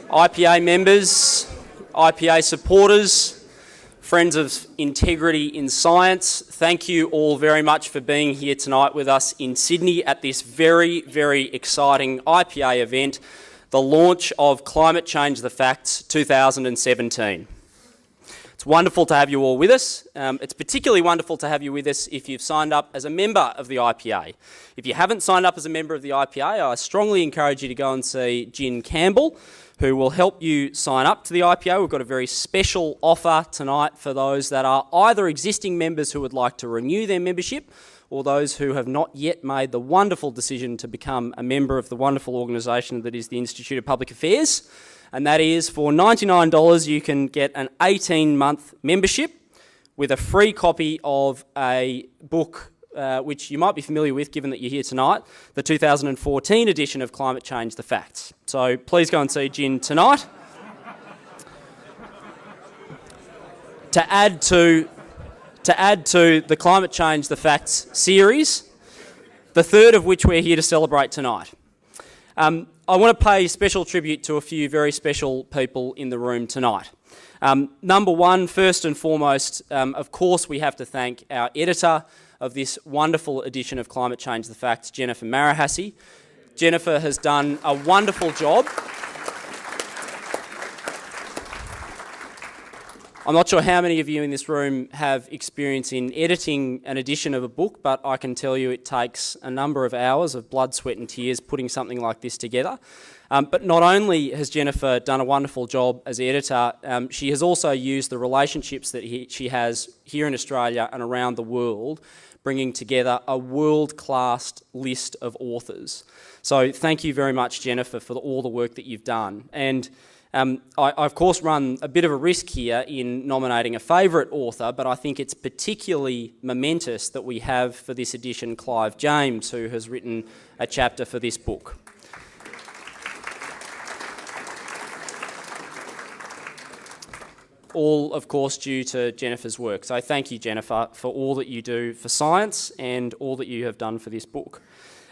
IPA members, IPA supporters, friends of integrity in science, thank you all very much for being here tonight with us in Sydney at this very, very exciting IPA event, the launch of Climate Change the Facts 2017. It's wonderful to have you all with us. It's particularly wonderful to have you with us if you've signed up as a member of the IPA. If you haven't signed up as a member of the IPA, I strongly encourage you to go and see Jen Campbell, who will help you sign up to the IPA. We've got a very special offer tonight for those that are either existing members who would like to renew their membership or those who have not yet made the wonderful decision to become a member of the wonderful organisation that is the Institute of Public Affairs. And that is, for $99 you can get an 18-month membership with a free copy of a book which you might be familiar with given that you're here tonight, the 2014 edition of Climate Change the Facts. So please go and see Jen tonight. To add to the Climate Change the Facts series, the third of which we're here to celebrate tonight. I want to pay special tribute to a few very special people in the room tonight. Number one, first and foremost, of course we have to thank our editor of this wonderful edition of Climate Change the Facts, Jennifer Marohasy. Jennifer has done a wonderful job. I'm not sure how many of you in this room have experience in editing an edition of a book, but I can tell you it takes a number of hours of blood, sweat and tears putting something like this together. But not only has Jennifer done a wonderful job as editor, she has also used the relationships that she has here in Australia and around the world, bringing together a world-class list of authors. So thank you very much, Jennifer, for all the work that you've done. And I, of course, run a bit of a risk here in nominating a favourite author, but I think it's particularly momentous that we have for this edition Clive James, who has written a chapter for this book. All, of course, due to Jennifer's work. So thank you, Jennifer, for all that you do for science and all that you have done for this book.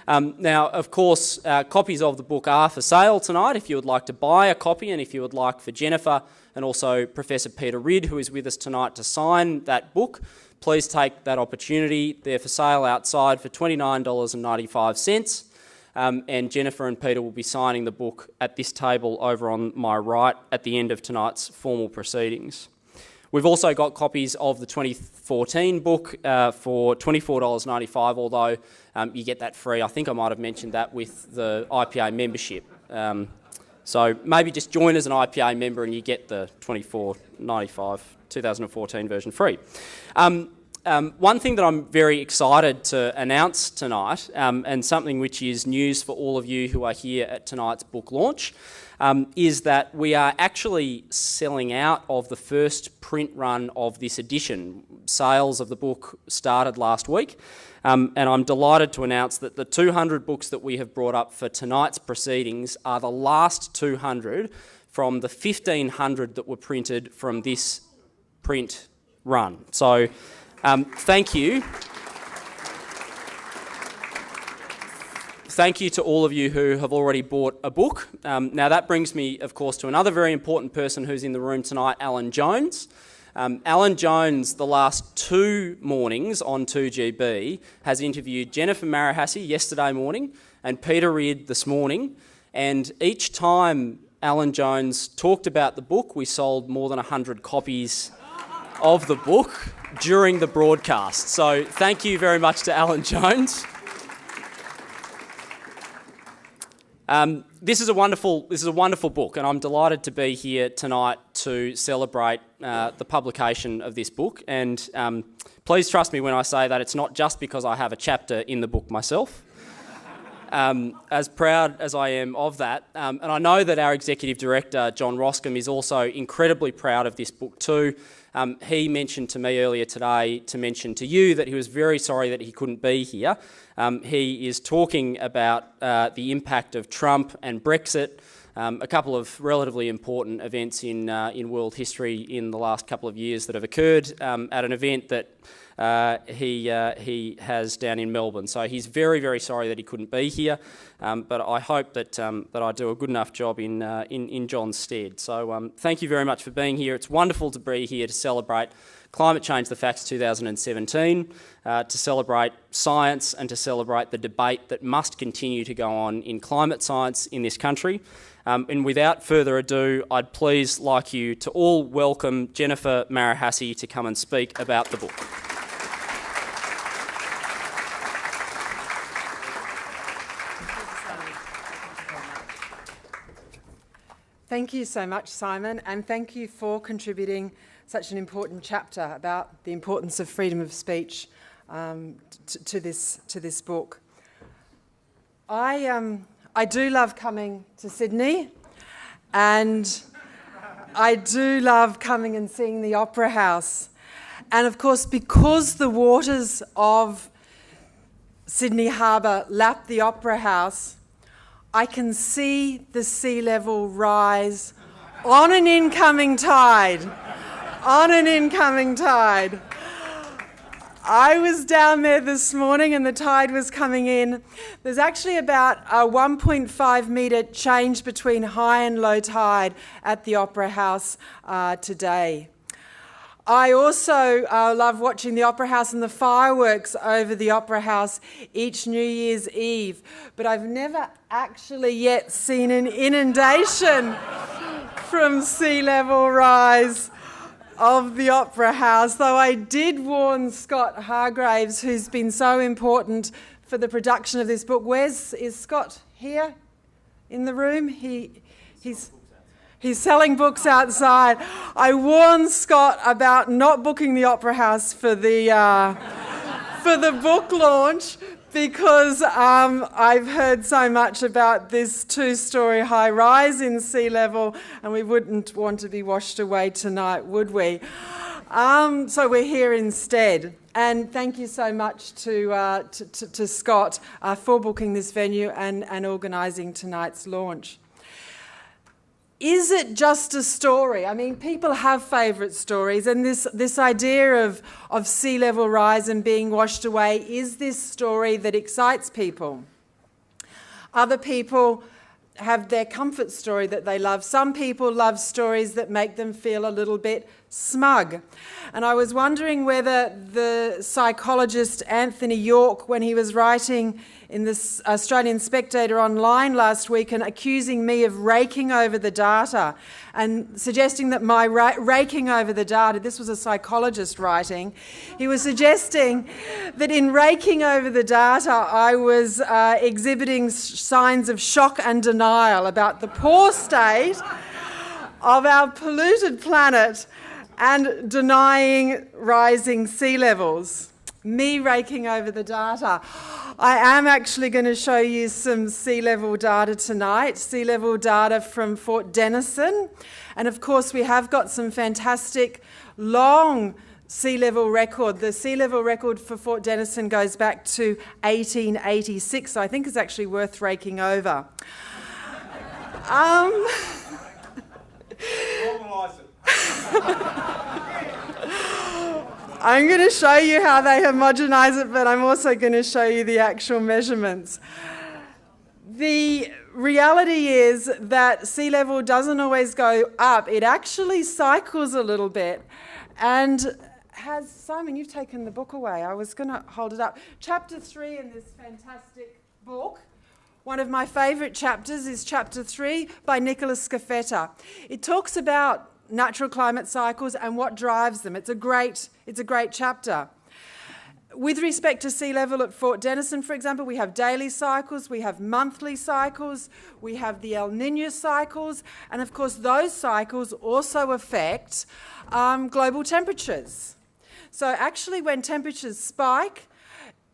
Now, of course, copies of the book are for sale tonight if you would like to buy a copy, and if you would like for Jennifer and also Professor Peter Ridd, who is with us tonight, to sign that book, please take that opportunity. They're for sale outside for $29.95. And Jennifer and Peter will be signing the book at this table over on my right at the end of tonight's formal proceedings. We've also got copies of the 2014 book for $24.95, although you get that free. I think I might have mentioned that with the IPA membership. So maybe just join as an IPA member and you get the $24.95 2014 version free. One thing that I'm very excited to announce tonight, and something which is news for all of you who are here at tonight's book launch, is that we are actually selling out of the first print run of this edition. Sales of the book started last week, and I'm delighted to announce that the 200 books that we have brought up for tonight's proceedings are the last 200 from the 1,500 that were printed from this print run. So thank you. Thank you to all of you who have already bought a book. Now that brings me, of course, to another very important person who's in the room tonight, Alan Jones. Alan Jones, the last 2 mornings on 2GB, has interviewed Jennifer Marohasy yesterday morning and Peter Ridd this morning. And each time Alan Jones talked about the book, we sold more than 100 copies of the book during the broadcast. So thank you very much to Alan Jones. This is a wonderful book, and I'm delighted to be here tonight to celebrate the publication of this book. And please trust me when I say that it's not just because I have a chapter in the book myself. As proud as I am of that, and I know that our Executive Director, John Roscombe, is also incredibly proud of this book too. He mentioned to me earlier today to mention to you that he was very sorry that he couldn't be here. He is talking about the impact of Trump and Brexit, a couple of relatively important events in world history in the last couple of years that have occurred at an event that he has down in Melbourne. So he's very, very sorry that he couldn't be here, but I hope that I do a good enough job in John's stead. So thank you very much for being here. It's wonderful to be here to celebrate Climate Change, the Facts 2017, to celebrate science and to celebrate the debate that must continue to go on in climate science in this country. And without further ado, I'd please like you to all welcome Jennifer Marohasy to come and speak about the book. Thank you so much, Simon, and thank you for contributing such an important chapter about the importance of freedom of speech to this book. I do love coming to Sydney, and I do love coming and seeing the Opera House. And of course, because the waters of Sydney Harbour lap the Opera House, I can see the sea level rise on an incoming tide. On an incoming tide. I was down there this morning and the tide was coming in. There's actually about a 1.5 metre change between high and low tide at the Opera House today. I also love watching the Opera House and the fireworks over the Opera House each New Year's Eve, but I've never actually yet seen an inundation from sea level rise of the Opera House, though I did warn Scott Hargraves, who's been so important for the production of this book. Is Scott here in the room? He's selling books outside. I warned Scott about not booking the Opera House for the book launch, because I've heard so much about this 2-story high rise in sea level, and we wouldn't want to be washed away tonight, would we? So we're here instead. And thank you so much to Scott for booking this venue and organising tonight's launch. Is it just a story? I mean, people have favourite stories, and this idea of sea level rise and being washed away is this story that excites people. Other people have their comfort story that they love. Some people love stories that make them feel a little bit smug. And I was wondering whether the psychologist Anthony York, when he was writing in the Australian Spectator Online last week and accusing me of raking over the data and suggesting that my raking over the data, this was a psychologist writing, he was suggesting that in raking over the data I was exhibiting signs of shock and denial about the poor state of our polluted planet and denying rising sea levels. Me raking over the data. I am actually going to show you some sea level data tonight, sea level data from Fort Denison. And of course we have got some fantastic long sea level record. The sea level record for Fort Denison goes back to 1886, so I think it's actually worth raking over. Normalise it. I'm going to show you how they homogenise it, but I'm also going to show you the actual measurements. The reality is that sea level doesn't always go up. It actually cycles a little bit. And has, Simon, you've taken the book away. I was going to hold it up. Chapter 3 in this fantastic book. One of my favourite chapters is Chapter 3 by Nicola Scafetta. It talks about natural climate cycles and what drives them. It's a great chapter. With respect to sea level at Fort Denison, for example, we have daily cycles, we have monthly cycles, we have the El Niño cycles, and of course those cycles also affect global temperatures. So actually when temperatures spike,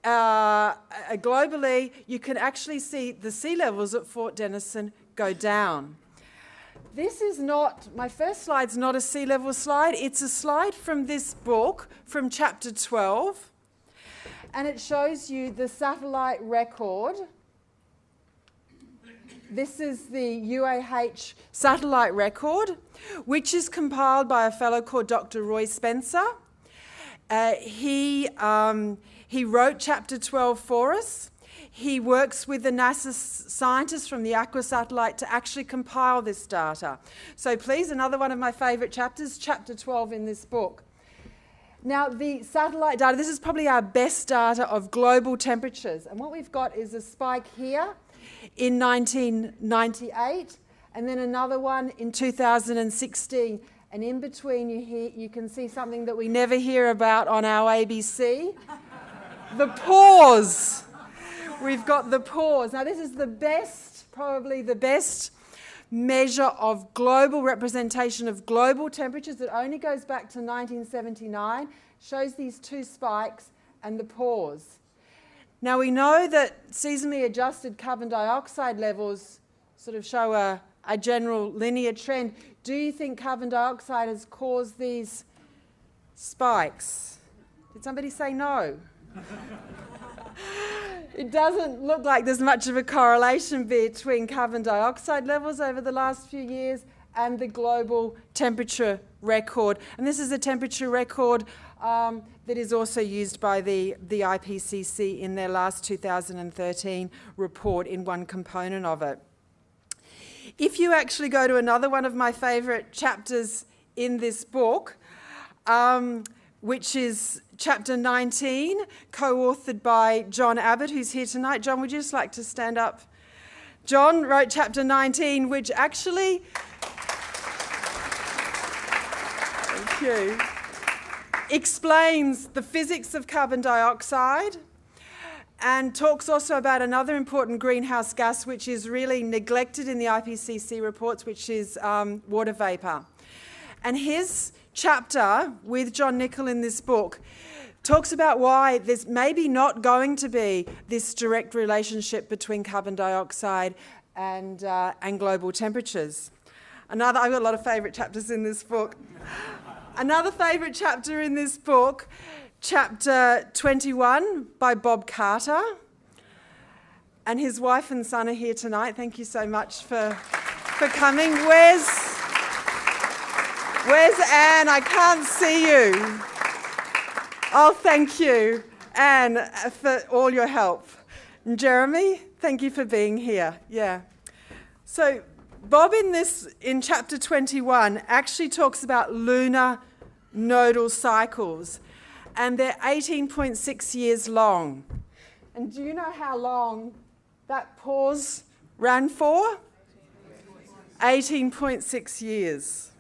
globally, you can actually see the sea levels at Fort Denison go down. This is not, my first slide's not a sea level slide, it's a slide from this book, from chapter 12, and it shows you the satellite record. This is the UAH satellite record, which is compiled by a fellow called Dr. Roy Spencer. He wrote Chapter 12 for us. He works with the NASA scientists from the Aqua satellite to actually compile this data. So please, another one of my favourite chapters, Chapter 12 in this book. Now, the satellite data, this is probably our best data of global temperatures. And what we've got is a spike here in 1998, and then another one in 2016. And in between, you can see something that we never hear about on our ABC, the pause. We've got the pause. Now, this is the best, probably the best measure of global representation of global temperatures. It only goes back to 1979, shows these two spikes and the pause. Now, we know that seasonally adjusted carbon dioxide levels sort of show a general linear trend. Do you think carbon dioxide has caused these spikes? Did somebody say no? It doesn't look like there's much of a correlation between carbon dioxide levels over the last few years and the global temperature record. And this is a temperature record that is also used by the IPCC in their last 2013 report in one component of it. If you actually go to another one of my favourite chapters in this book, which is Chapter 19, co-authored by John Abbot, who's here tonight. John, would you just like to stand up? John wrote Chapter 19, which actually, thank you, explains the physics of carbon dioxide and talks also about another important greenhouse gas which is really neglected in the IPCC reports, which is water vapour. And his chapter with John Nicola in this book talks about why there's maybe not going to be this direct relationship between carbon dioxide and global temperatures. I've got a lot of favourite chapters in this book. Another favourite chapter in this book, Chapter 21 by Bob Carter. And his wife and son are here tonight. Thank you so much for coming. Where's Anne? I can't see you. Oh, thank you, Anne, for all your help. And Jeremy, thank you for being here. Yeah. So Bob in Chapter 21 actually talks about lunar nodal cycles, and they're 18.6 years long. And do you know how long that pause ran for? 18.6 years.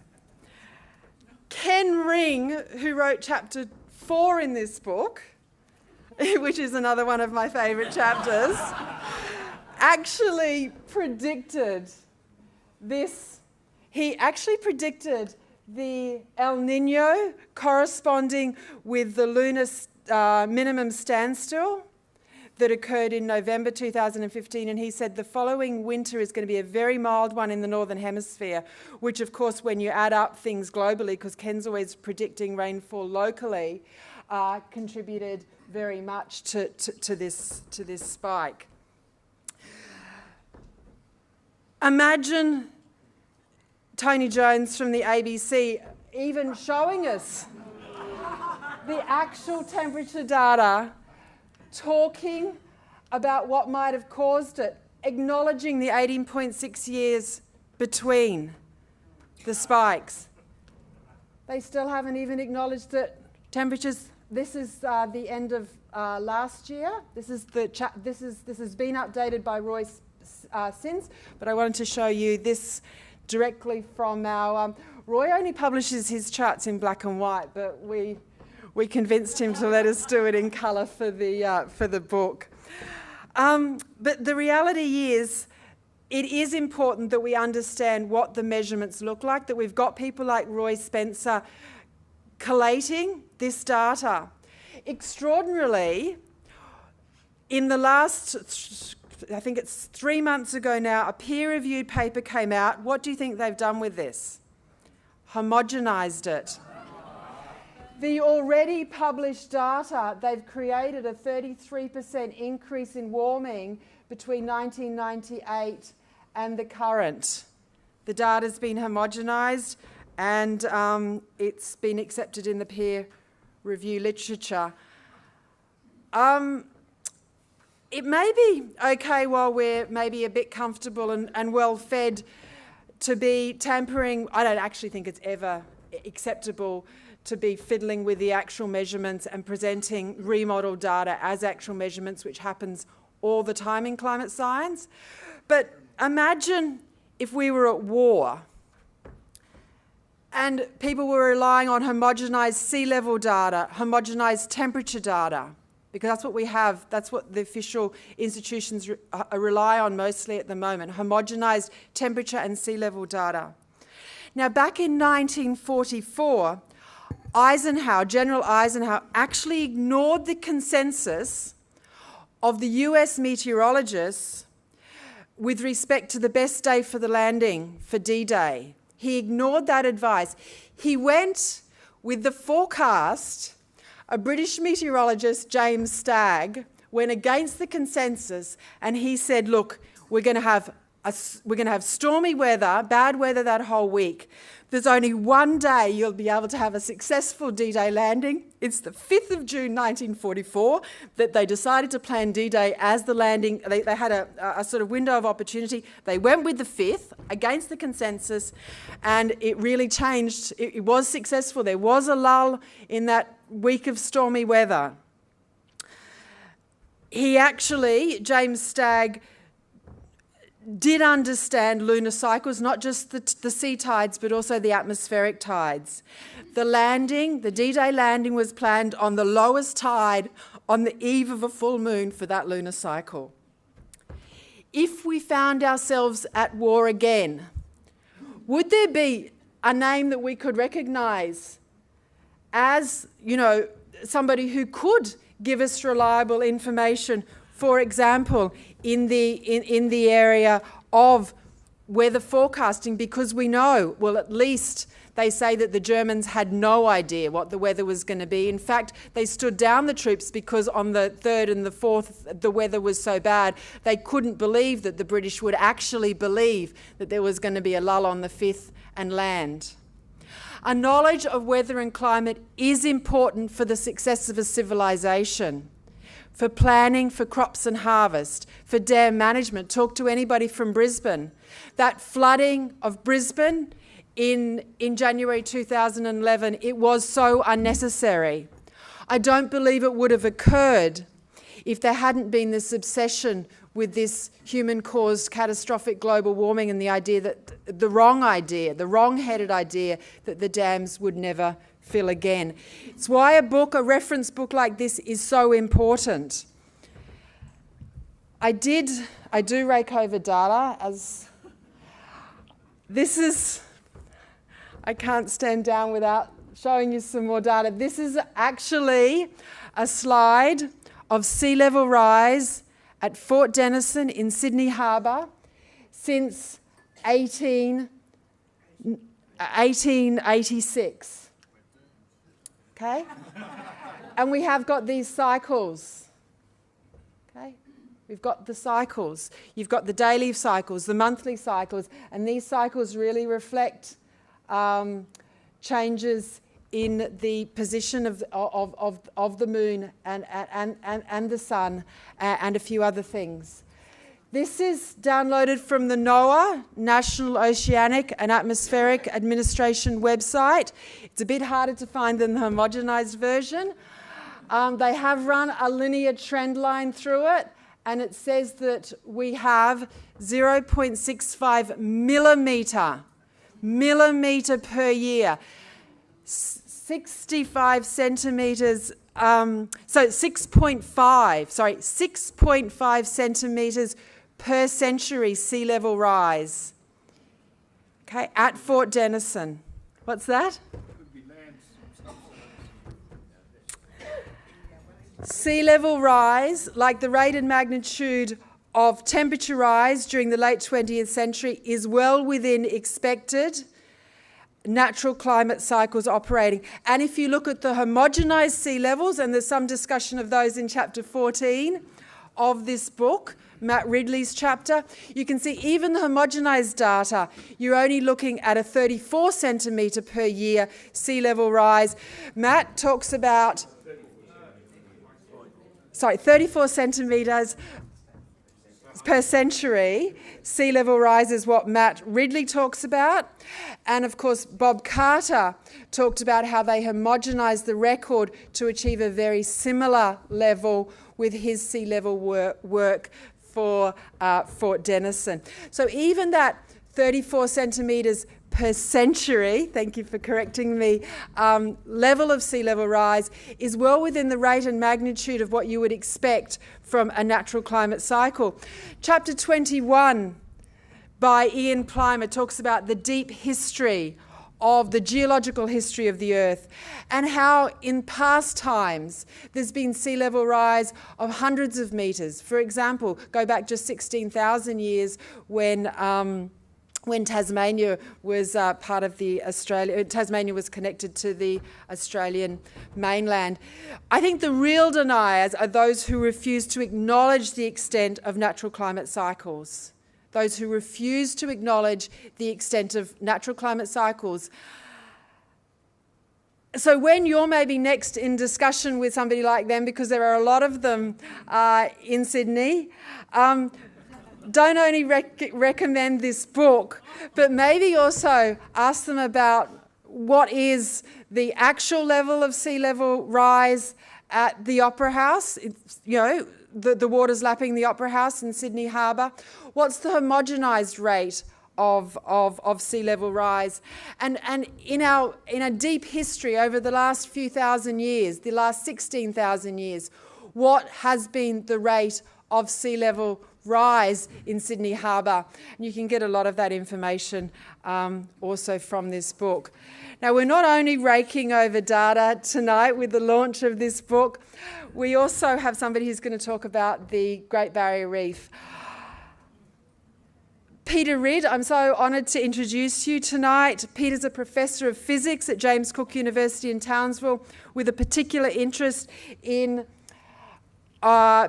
Ken Ring, who wrote Chapter 4 in this book, which is another one of my favourite chapters, actually predicted this. He actually predicted the El Nino corresponding with the lunar minimum standstill that occurred in November 2015, and he said the following winter is going to be a very mild one in the Northern Hemisphere, which of course when you add up things globally, because Ken's always predicting rainfall locally, contributed very much to this spike. Imagine Tony Jones from the ABC even showing us the actual temperature data, talking about what might have caused it, acknowledging the 18.6 years between the spikes. They still haven't even acknowledged that temperatures. This is the end of last year. This has been updated by Roy since, but I wanted to show you this directly from our. Roy only publishes his charts in black and white, but we convinced him to let us do it in colour for the book. But the reality is, it is important that we understand what the measurements look like, that we've got people like Roy Spencer collating this data. Extraordinarily, in the last, I think it's 3 months ago now, a peer-reviewed paper came out. What do you think they've done with this? Homogenised it. The already published data, they've created a 33% increase in warming between 1998 and the current. The data's been homogenised and it's been accepted in the peer review literature. It may be okay while we're maybe a bit comfortable and well fed to be tampering. I don't actually think it's ever acceptable to be fiddling with the actual measurements and presenting remodeled data as actual measurements, which happens all the time in climate science. But imagine if we were at war and people were relying on homogenised sea level data, homogenised temperature data, because that's what we have, that's what the official institutions rely on mostly at the moment, homogenised temperature and sea level data. Now, back in 1944, General Eisenhower actually ignored the consensus of the US meteorologists with respect to the best day for the landing for D-Day. He ignored that advice. He went with the forecast. A British meteorologist, James Stagg, went against the consensus, and he said, look, we're going to have stormy weather, bad weather that whole week. There's only one day you'll be able to have a successful D-Day landing. It's the 5th of June 1944 that they decided to plan D-Day as the landing. They had a sort of window of opportunity. They went with the 5th against the consensus, and it really changed. It was successful. There was a lull in that week of stormy weather. James Stagg, did understand lunar cycles, not just the sea tides, but also the atmospheric tides. The D-Day landing was planned on the lowest tide on the eve of a full moon for that lunar cycle. If we found ourselves at war again, would there be a name that we could recognise as, somebody who could give us reliable information, for example, in the area of weather forecasting, because we know, well, at least they say that the Germans had no idea what the weather was going to be. In fact, they stood down the troops because on the 3rd and the 4th, the weather was so bad, they couldn't believe that the British would actually believe that there was going to be a lull on the 5th and land. A knowledge of weather and climate is important for the success of a civilization, for planning for crops and harvest, for dam management. Talk to anybody from Brisbane. That flooding of Brisbane in January 2011, it was so unnecessary. I don't believe it would have occurred if there hadn't been this obsession with this human-caused catastrophic global warming and the wrong-headed idea that the dams would never fill again. It's why a reference book like this is so important. I do rake over data as I can't stand down without showing you some more data. This is actually a slide of sea level rise at Fort Denison in Sydney Harbour since 1886. Okay? And we have got these cycles. Okay? We've got the cycles. You've got the daily cycles, the monthly cycles, and these cycles really reflect changes in the position of the moon and the sun and a few other things. This is downloaded from the NOAA, National Oceanic and Atmospheric Administration website. It's a bit harder to find than the homogenised version. They have run a linear trend line through it, and it says that we have 0.65 millimetre per year. 65 centimetres, 6.5 centimetres per century sea level rise. Okay, at Fort Denison. What's that? Sea level rise, like the rate and magnitude of temperature rise during the late 20th century, is well within expected natural climate cycles operating. And if you look at the homogenised sea levels, and there's some discussion of those in chapter 14 of this book, Matt Ridley's chapter, you can see even the homogenised data, you're only looking at a 34 centimetre per year sea level rise. Matt talks about, 34 centimetres per century sea level rise is what Matt Ridley talks about. And of course, Bob Carter talked about how they homogenised the record to achieve a very similar level with his sea level work for Fort Denison. So even that 34 centimetres per century, thank you for correcting me, level of sea level rise is well within the rate and magnitude of what you would expect from a natural climate cycle. Chapter 21 by Ian Plimer talks about the deep history of the geological history of the Earth and how in past times there's been sea level rise of hundreds of metres. For example, go back just 16,000 years when Tasmania was part of the Tasmania was connected to the Australian mainland. I think the real deniers are those who refuse to acknowledge the extent of natural climate cycles. Those who refuse to acknowledge the extent of natural climate cycles. So when you're maybe next in discussion with somebody like them, because there are a lot of them in Sydney, don't only recommend this book, but maybe also ask them about what is the actual level of sea level rise at the Opera House. It's, the water's lapping the Opera House in Sydney Harbour. What's the homogenised rate of sea level rise? And in a deep history over the last few thousand years, the last 16,000 years, what has been the rate of sea level rise in Sydney Harbour? And you can get a lot of that information also from this book. Now, we're not only raking over data tonight with the launch of this book, we also have somebody who's going to talk about the Great Barrier Reef. Peter Ridd, I'm so honoured to introduce you tonight. Peter's a professor of physics at James Cook University in Townsville with a particular interest in coastal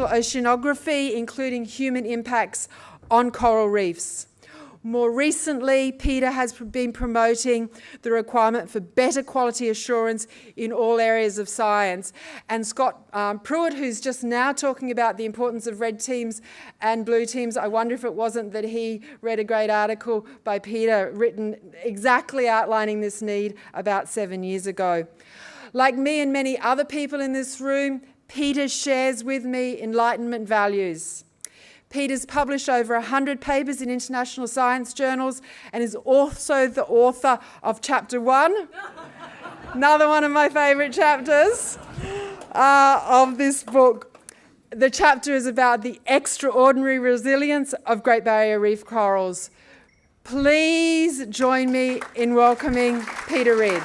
oceanography, including human impacts on coral reefs. More recently, Peter has been promoting the requirement for better quality assurance in all areas of science. And Scott Pruitt, who's just now talking about the importance of red teams and blue teams, I wonder if it wasn't that he read a great article by Peter written exactly outlining this need about 7 years ago. Like me and many other people in this room, Peter shares with me Enlightenment values. Peter's published over 100 papers in international science journals and is also the author of Chapter 1, another one of my favourite chapters of this book. The chapter is about the extraordinary resilience of Great Barrier Reef corals. Please join me in welcoming Peter Ridd.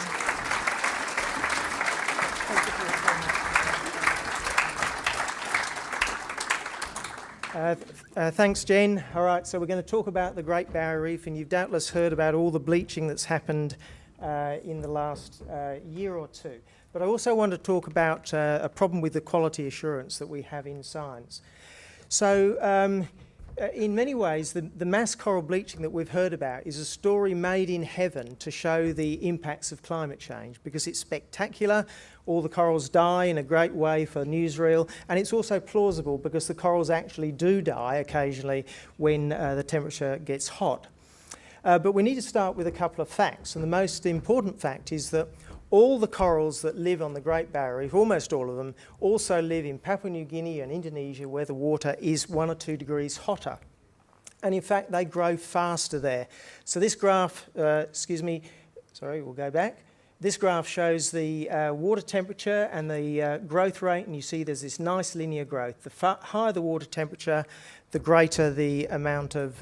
Thanks, Jen. All right, so we're going to talk about the Great Barrier Reef, and you've doubtless heard about all the bleaching that's happened in the last year or two. But I also want to talk about a problem with the quality assurance that we have in science. So in many ways, the mass coral bleaching that we've heard about is a story made in heaven to show the impacts of climate change, because it's spectacular. All the corals die in a great way for newsreel, and it's also plausible because the corals actually do die occasionally when the temperature gets hot. But we need to start with a couple of facts, and the most important fact is that all the corals that live on the Great Barrier Reef, almost all of them, also live in Papua New Guinea and Indonesia, where the water is 1 or 2 degrees hotter. And in fact, they grow faster there. So this graph, we'll go back. This graph shows the water temperature and the growth rate, and you see there's this nice linear growth. The higher the water temperature, the greater the amount of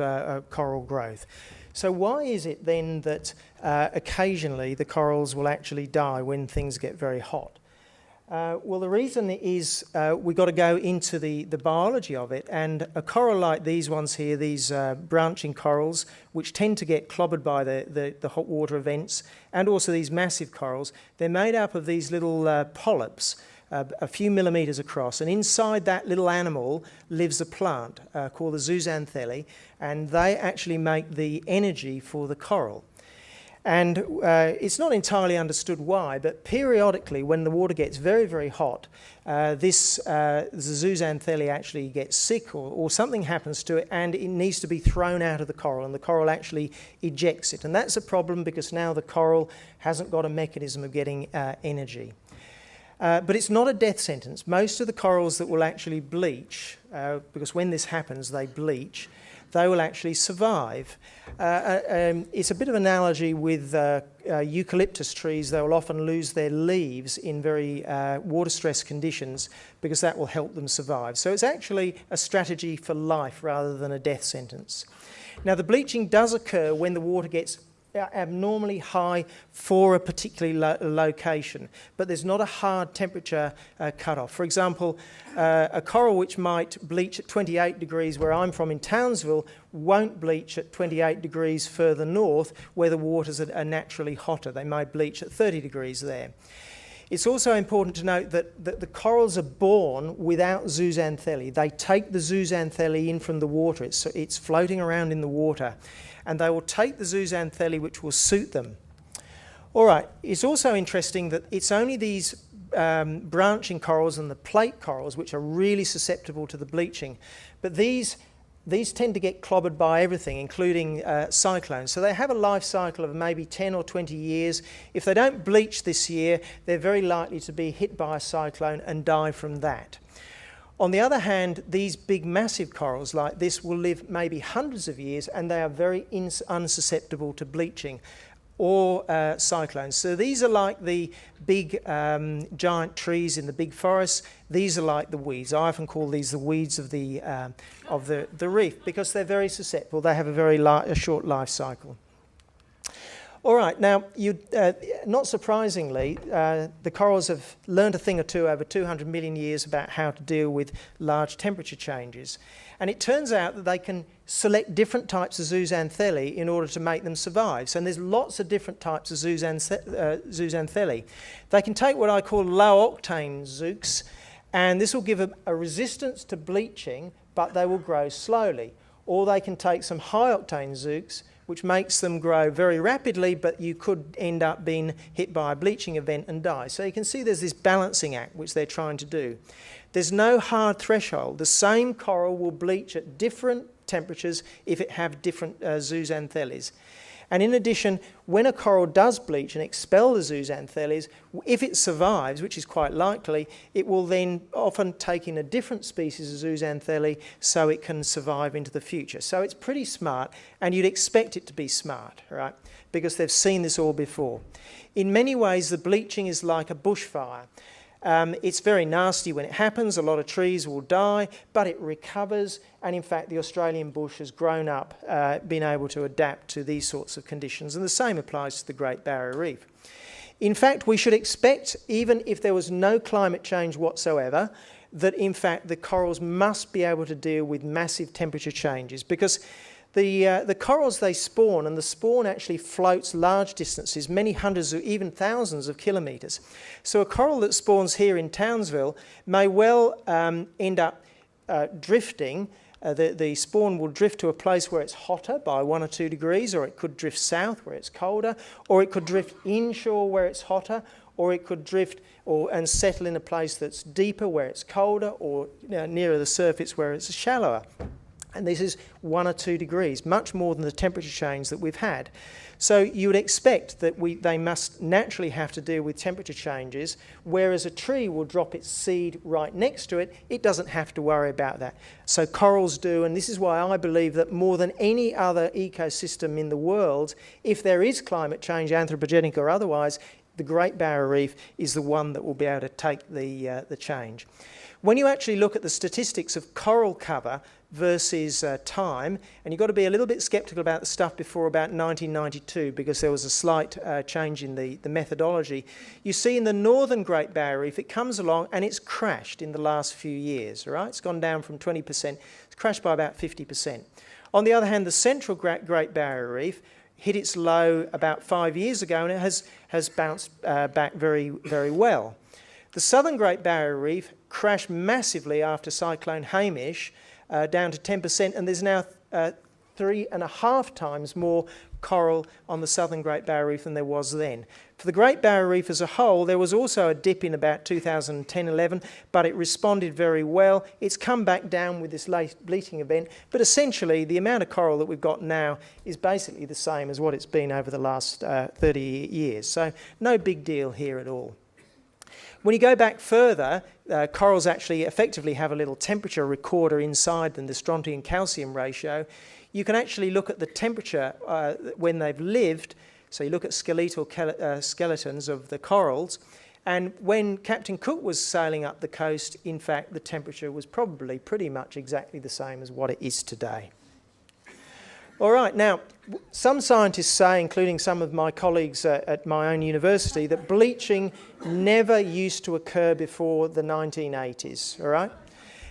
coral growth. So why is it then that occasionally the corals will actually die when things get very hot? Well, the reason is we've got to go into the biology of it, and a coral like these ones here, these branching corals, which tend to get clobbered by the hot water events, and also these massive corals, they're made up of these little polyps, a few millimetres across, and inside that little animal lives a plant called the zooxanthellae, and they actually make the energy for the coral. And it's not entirely understood why, but periodically when the water gets very, very hot, the zooxanthellae actually gets sick or something happens to it, and it needs to be thrown out of the coral, and the coral actually ejects it. And that's a problem because now the coral hasn't got a mechanism of getting energy. But it's not a death sentence. Most of the corals that will actually bleach, because when this happens they bleach, they will actually survive. It's a bit of an analogy with eucalyptus trees. They will often lose their leaves in very water-stressed conditions because that will help them survive. So it's actually a strategy for life rather than a death sentence. Now, the bleaching does occur when the water gets abnormally high for a particular location, but there's not a hard temperature cutoff. For example, a coral which might bleach at 28 degrees where I'm from in Townsville won't bleach at 28 degrees further north where the waters are naturally hotter. They might bleach at 30 degrees there. It's also important to note that the corals are born without zooxanthellae. They take the zooxanthellae in from the water. It's floating around in the water, and they will take the zooxanthellae which will suit them. All right, it's also interesting that it's only these branching corals and the plate corals which are really susceptible to the bleaching, but these tend to get clobbered by everything, including cyclones. So they have a life cycle of maybe 10 or 20 years. If they don't bleach this year, they're very likely to be hit by a cyclone and die from that. On the other hand, these big massive corals like this will live maybe hundreds of years, and they are very unsusceptible to bleaching or cyclones. So these are like the big giant trees in the big forests. These are like the weeds. I often call these the weeds of the reef because they're very susceptible. They have a short life cycle. All right, now, not surprisingly, the corals have learned a thing or two over 200 million years about how to deal with large temperature changes. And it turns out that they can select different types of zooxanthellae in order to make them survive. So there's lots of different types of zooxanthellae. They can take what I call low-octane zoox, and this will give a resistance to bleaching, but they will grow slowly. Or they can take some high-octane zoox, which makes them grow very rapidly, but you could end up being hit by a bleaching event and die. So you can see there's this balancing act which they're trying to do. There's no hard threshold. The same coral will bleach at different temperatures if it have different zooxanthellae. And in addition, when a coral does bleach and expel the zooxanthellae, if it survives, which is quite likely, it will then often take in a different species of zooxanthellae so it can survive into the future. So it's pretty smart, and you'd expect it to be smart, right? Because they've seen this all before. In many ways, the bleaching is like a bushfire. It's very nasty when it happens. A lot of trees will die, but it recovers. And in fact, the Australian bush has grown up, been able to adapt to these sorts of conditions. And the same applies to the Great Barrier Reef. In fact, we should expect, even if there was no climate change whatsoever, that in fact the corals must be able to deal with massive temperature changes, because the corals, they spawn, and the spawn actually floats large distances, many hundreds or even thousands of kilometres. So a coral that spawns here in Townsville may well end up drifting. The spawn will drift to a place where it's hotter by 1 or 2 degrees, or it could drift south where it's colder, or it could drift inshore where it's hotter, or it could drift and settle in a place that's deeper where it's colder, or nearer the surface where it's shallower. And this is 1 or 2 degrees, much more than the temperature change that we've had. So you would expect that they must naturally have to deal with temperature changes, whereas a tree will drop its seed right next to it. It doesn't have to worry about that. So corals do, and this is why I believe that more than any other ecosystem in the world, if there is climate change, anthropogenic or otherwise, the Great Barrier Reef is the one that will be able to take the change. When you actually look at the statistics of coral cover versus time, and you've got to be a little bit sceptical about the stuff before about 1992 because there was a slight change in the methodology. You see in the northern Great Barrier Reef, it comes along and it's crashed in the last few years, all right? It's gone down from 20%, it's crashed by about 50%. On the other hand, the central Great Barrier Reef hit its low about 5 years ago, and it has bounced back very, very well. The southern Great Barrier Reef crashed massively after Cyclone Hamish, down to 10%, and there's now 3.5 times more coral on the southern Great Barrier Reef than there was then. For the Great Barrier Reef as a whole, there was also a dip in about 2010-11, but it responded very well. It's come back down with this late bleaching event, but essentially the amount of coral that we've got now is basically the same as what it's been over the last 30 years. So no big deal here at all. When you go back further, corals actually effectively have a little temperature recorder inside them, the strontium-calcium ratio. You can actually look at the temperature when they've lived. So you look at skeletal skeletons of the corals, and when Captain Cook was sailing up the coast, in fact, the temperature was probably pretty much exactly the same as what it is today. All right, now, some scientists say, including some of my colleagues at my own university, that bleaching never used to occur before the 1980s, all right?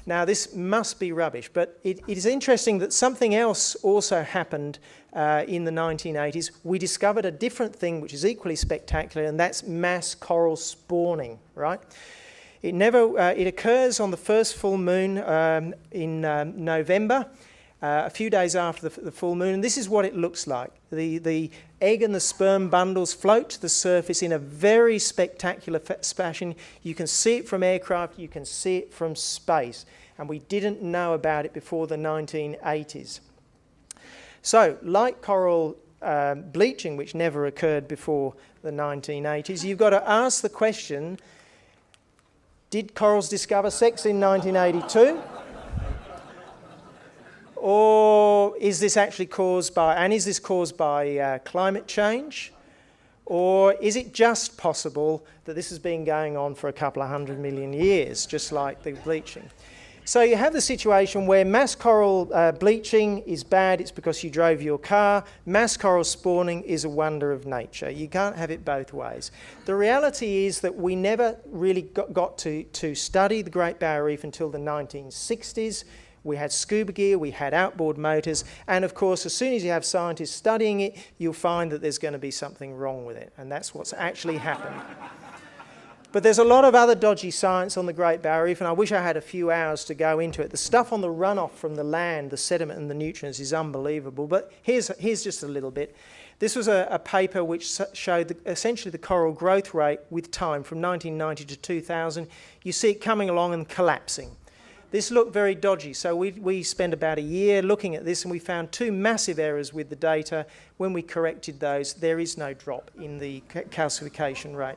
Now, this must be rubbish, but it is interesting that something else also happened in the 1980s. We discovered a different thing which is equally spectacular, and that's mass coral spawning, right? It occurs on the first full moon in November, a few days after the full moon, and this is what it looks like. The egg and the sperm bundles float to the surface in a very spectacular fashion. You can see it from aircraft, you can see it from space, and we didn't know about it before the 1980s. So, like coral bleaching, which never occurred before the 1980s, you've got to ask the question, did corals discover sex in 1982? Or is this actually caused by, climate change? Or is it just possible that this has been going on for a couple of 100 million years, just like the bleaching? So you have the situation where mass coral bleaching is bad, it's because you drove your car. Mass coral spawning is a wonder of nature. You can't have it both ways. The reality is that we never really got to study the Great Barrier Reef until the 1960s. We had scuba gear, we had outboard motors, and of course, as soon as you have scientists studying it, you'll find that there's going to be something wrong with it, and that's what's actually happened. But there's a lot of other dodgy science on the Great Barrier Reef, and I wish I had a few hours to go into it. The stuff on the runoff from the land, the sediment and the nutrients, is unbelievable, but here's just a little bit. This was a paper which showed essentially the coral growth rate with time from 1990 to 2000. You see it coming along and collapsing. This looked very dodgy, so we spent about a year looking at this, and we found two massive errors with the data. When we corrected those, there is no drop in the calcification rate.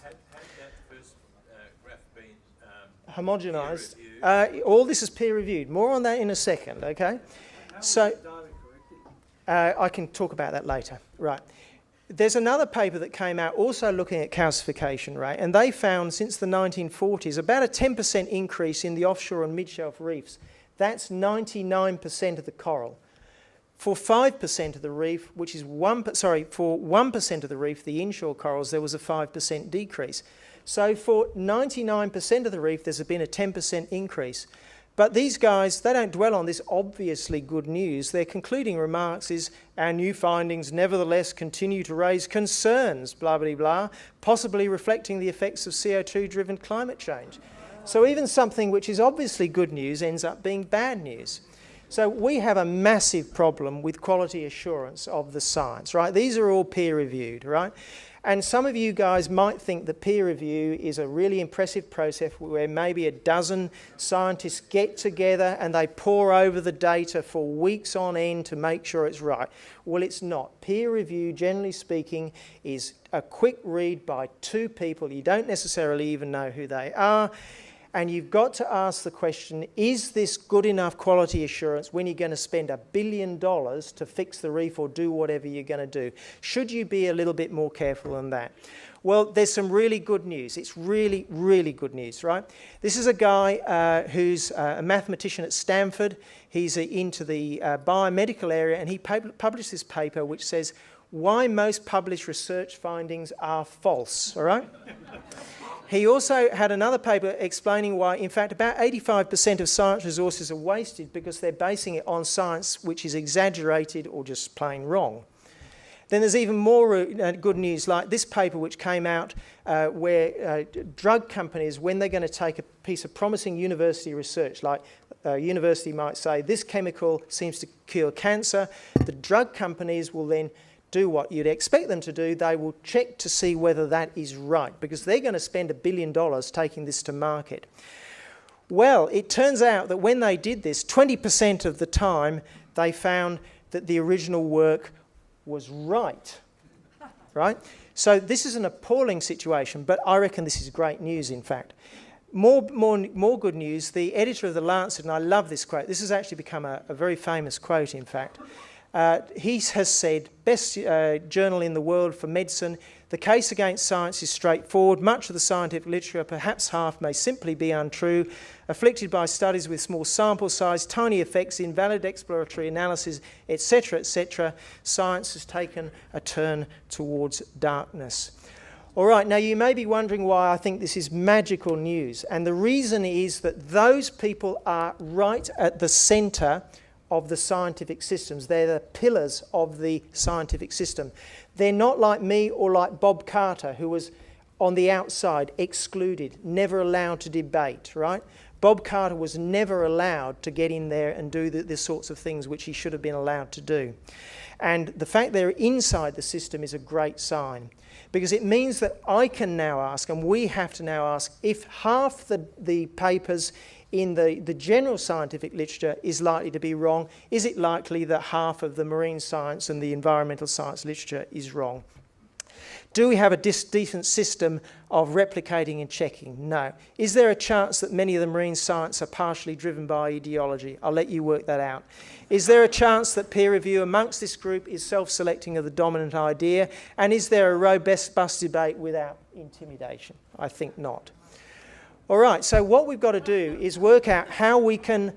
Had that first graph been homogenised? All this is peer-reviewed. More on that in a second, okay? So I can talk about that later. Right. There's another paper that came out also looking at calcification rate, and they found since the 1940s about a 10% increase in the offshore and mid-shelf reefs. That's 99% of the coral. For 5% of the reef, which is for 1% of the reef, the inshore corals, there was a 5% decrease. So for 99% of the reef, there's been a 10% increase. But these guys, they don't dwell on this obviously good news. Their concluding remarks is, our new findings nevertheless continue to raise concerns, blah, blah, blah, possibly reflecting the effects of CO2-driven climate change. So even something which is obviously good news ends up being bad news. So we have a massive problem with quality assurance of the science, right? These are all peer-reviewed, right? And some of you guys might think that peer review is a really impressive process where maybe a dozen scientists get together and they pore over the data for weeks on end to make sure it's right. Well, it's not. Peer review, generally speaking, is a quick read by two people. You don't necessarily even know who they are. And you've got to ask the question, is this good enough quality assurance when you're going to spend $1 billion to fix the reef or do whatever you're going to do? Should you be a little bit more careful than that? Well, there's some really good news. It's really, really good news, right? This is a guy who's a mathematician at Stanford. He's into the biomedical area, and he published this paper which says why most published research findings are false, all right? He also had another paper explaining why, in fact, about 85% of science resources are wasted because they're basing it on science which is exaggerated or just plain wrong. Then there's even more good news, like this paper which came out where drug companies, when they're going to take a piece of promising university research, like a university might say, this chemical seems to cure cancer, the drug companies will then do what you'd expect them to do. They will check to see whether that is right, because they're going to spend $1 billion taking this to market. Well, it turns out that when they did this, 20% of the time they found that the original work was right. Right? So this is an appalling situation, but I reckon this is great news, in fact. More good news, the editor of The Lancet, and I love this quote, this has actually become a very famous quote, in fact. He has said, best journal in the world for medicine, the case against science is straightforward. Much of the scientific literature, perhaps half, may simply be untrue. Afflicted by studies with small sample size, tiny effects, invalid exploratory analysis, etc., science has taken a turn towards darkness. All right, now you may be wondering why I think this is magical news. And the reason is that those people are right at the centre of the scientific systems. They're the pillars of the scientific system. They're not like me or like Bob Carter, who was on the outside, excluded, never allowed to debate, right? Bob Carter was never allowed to get in there and do the sorts of things which he should have been allowed to do. And the fact they're inside the system is a great sign, because it means that I can now ask, and we have to now ask, if half the papers in the general scientific literature is likely to be wrong, is it likely that half of the marine science and the environmental science literature is wrong? Do we have a decent system of replicating and checking? No. Is there a chance that many of the marine science are partially driven by ideology? I'll let you work that out. Is there a chance that peer review amongst this group is self-selecting of the dominant idea? And is there a robust debate without intimidation? I think not. All right, so what we've got to do is work out how we can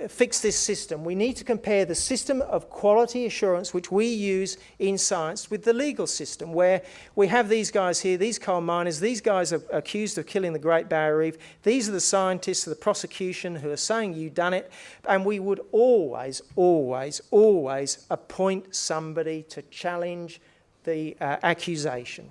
fix this system. We need to compare the system of quality assurance which we use in science with the legal system, where we have these guys here, these coal miners, these guys are accused of killing the Great Barrier Reef, these are the scientists of the prosecution who are saying you've done it, and we would always appoint somebody to challenge the accusation.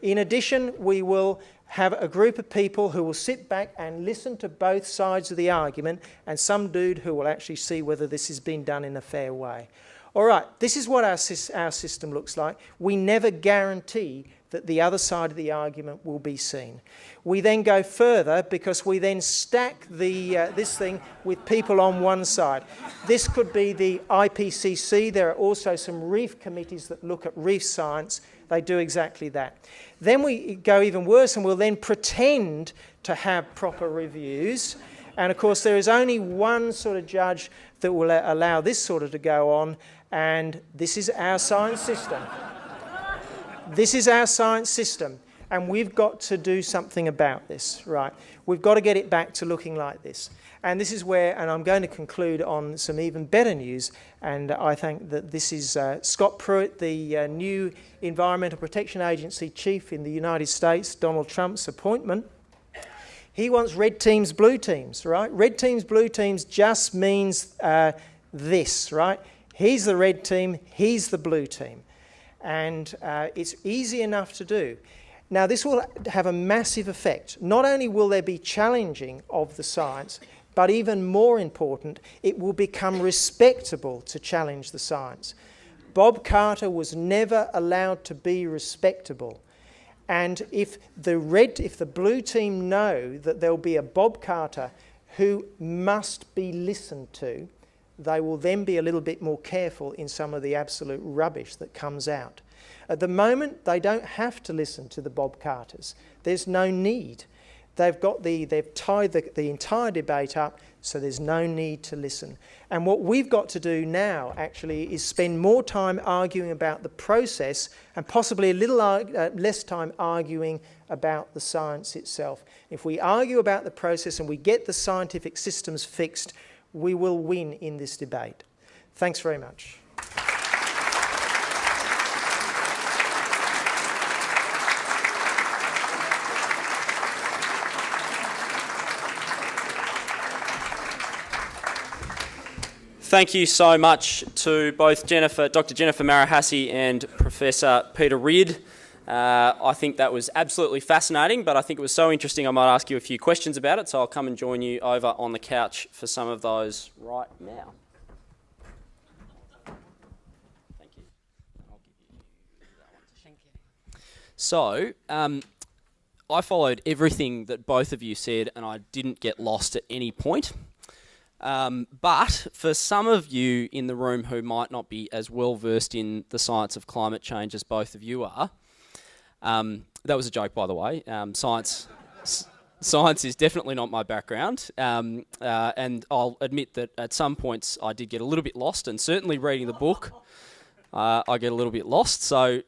In addition, we will have a group of people who will sit back and listen to both sides of the argument, and some dude who will actually see whether this has been done in a fair way. All right, this is what our system looks like. We never guarantee that the other side of the argument will be seen. We then go further, because we then stack this thing with people on one side. This could be the IPCC. There are also some reef committees that look at reef science. They do exactly that. Then we go even worse, and we'll then pretend to have proper reviews. And of course, there is only one sort of judge that will allow this sort of to go on, and this is our science system. This is our science system, and we've got to do something about this, right? We've got to get it back to looking like this. And this is where, and I'm going to conclude on some even better news, and I think that this is Scott Pruitt, the new Environmental Protection Agency chief in the United States, Donald Trump's appointment. He wants red teams, blue teams, right? Red teams, blue teams just means this, right? He's the red team, he's the blue team. And it's easy enough to do. Now, this will have a massive effect. Not only will there be challenging of the science, but even more important, it will become respectable to challenge the science. Bob Carter was never allowed to be respectable. And if the blue team know that there'll be a Bob Carter who must be listened to, they will then be a little bit more careful in some of the absolute rubbish that comes out. At the moment, they don't have to listen to the Bob Carters. There's no need. They've tied the entire debate up, so there's no need to listen. And what we've got to do now, actually, is spend more time arguing about the process and possibly a little less time arguing about the science itself. If we argue about the process and we get the scientific systems fixed, we will win in this debate. Thanks very much. thank you so much to both Dr Jennifer Marohasy and Professor Peter Ridd. I think that was absolutely fascinating, but I think it was so interesting I might ask you a few questions about it, so I'll come and join you over on the couch for some of those right now. Thank you. I'll give you that one. Thank you. So, I followed everything that both of you said and I didn't get lost at any point. But for some of you in the room who might not be as well versed in the science of climate change as both of you are, that was a joke, by the way. Science is definitely not my background, and I'll admit that at some points I did get a little bit lost, and certainly reading the book, I get a little bit lost. So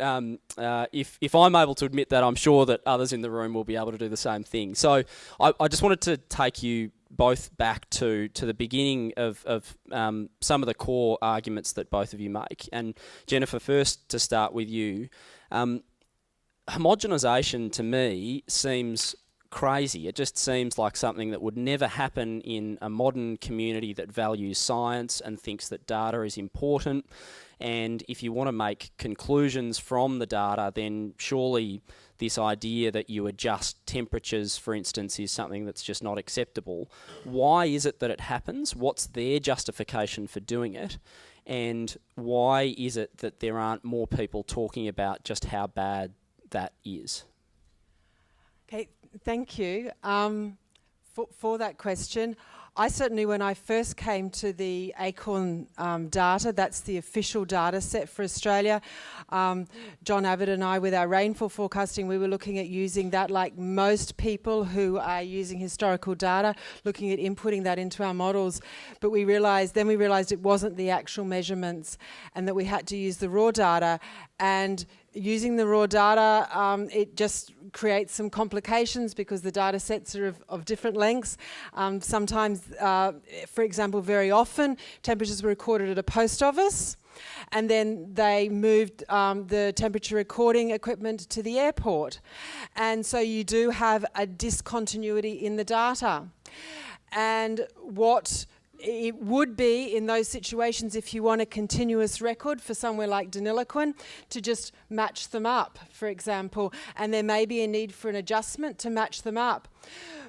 if I'm able to admit that, I'm sure that others in the room will be able to do the same thing. So I just wanted to take you both back to the beginning of some of the core arguments that both of you make. And Jennifer, first to start with you, homogenisation to me seems crazy. It just seems like something that would never happen in a modern community that values science and thinks that data is important. And if you want to make conclusions from the data, then surely this idea that you adjust temperatures, for instance, is something that's just not acceptable. Why is it that it happens? What's their justification for doing it? And why is it that there aren't more people talking about just how bad that is? Okay, thank you for that question. I certainly, when I first came to the ACORN data, that's the official data set for Australia, John Abbot and I, with our rainfall forecasting, we were looking at using that like most people who are using historical data, looking at inputting that into our models. But we realised it wasn't the actual measurements and that we had to use the raw data. And using the raw data, it just creates some complications because the data sets are of different lengths. Sometimes, for example, very often, temperatures were recorded at a post office, and then they moved the temperature recording equipment to the airport. And so you do have a discontinuity in the data. And what it would be in those situations, if you want a continuous record for somewhere like Deniliquin, to just match them up, for example, and there may be a need for an adjustment to match them up.